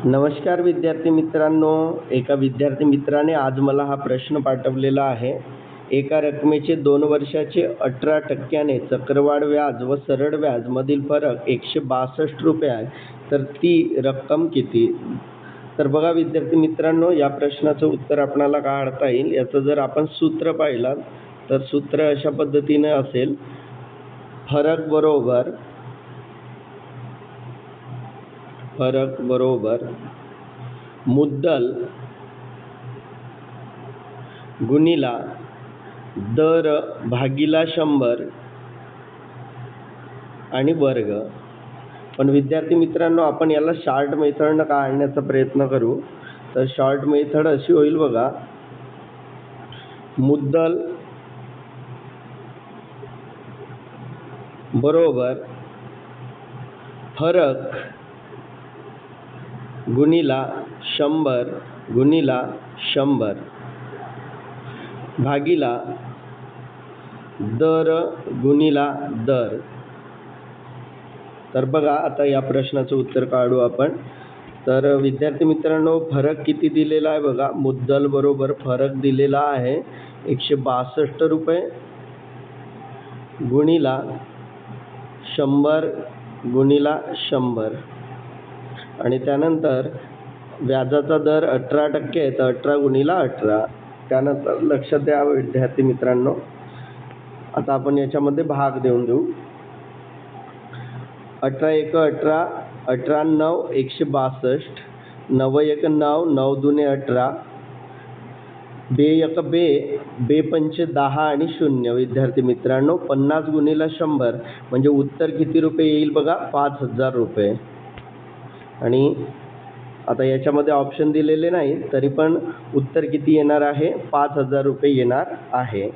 नमस्कार विद्यार्थी मित्रांनो. एका विद्यार्थी मित्राने आज मला हा प्रश्न पाठवलेला आहे. एका रकमेचे 2 वर्षाचे 18% चक्रवाढ व्याज व सरळ व्याज मधील फरक 162 रुपये आहे, तर ती रक्कम किती? तर बघा विद्यार्थी मित्रांनो, या प्रश्नाचं उत्तर आपल्याला काढता येईल. याचं जर आपण सूत्र पाहिलं तर सूत्र अशा पद्धतीने असेल: फरक बरोबर मुद्दल गुणिला दर भागिला 100 आणि वर्ग. पण विद्यार्थी मित्रांनो, आपण याला शॉर्ट मेथडनं काढण्याचा प्रयत्न करू. तर शॉर्ट मेथड अशी होईल बघा: मुद्दल बरोबर फरक गुणिला 100 गुणिला 100 भागिला दर गुणिला दर. तर बघा, आता या प्रश्नाचं उत्तर काढू आपण. तर विद्यार्थी मित्रांनो, फरक किती दिलेला आहे बघा. मुद्दल बरोबर फरक दिलेला आहे 162 रुपये गुणिला 100 गुणिला 100 आणि त्यानंतर व्याजाचा दर 18% आहे, तर 18 गुणिला 18. त्यानंतर लक्षात द्या विद्यार्थी मित्रांनो, आता आपण याच्यामध्ये भाग देऊन देऊ. 18 एक 18, 18 9 162, 9 एक 9, 9 दुने 18, बे एक बे पंचे 10 आणि 0. विद्यार्थी मित्रांनो, 50 गुणिला 100 म्हणजे उत्तर किती रुपये येईल बघा, 5000 रुपये. आणि आता याच्यामध्ये ऑप्शन दिलेले नाही, तरी पण उत्तर किती येणार आहे, 5000 रुपये येणार आहे.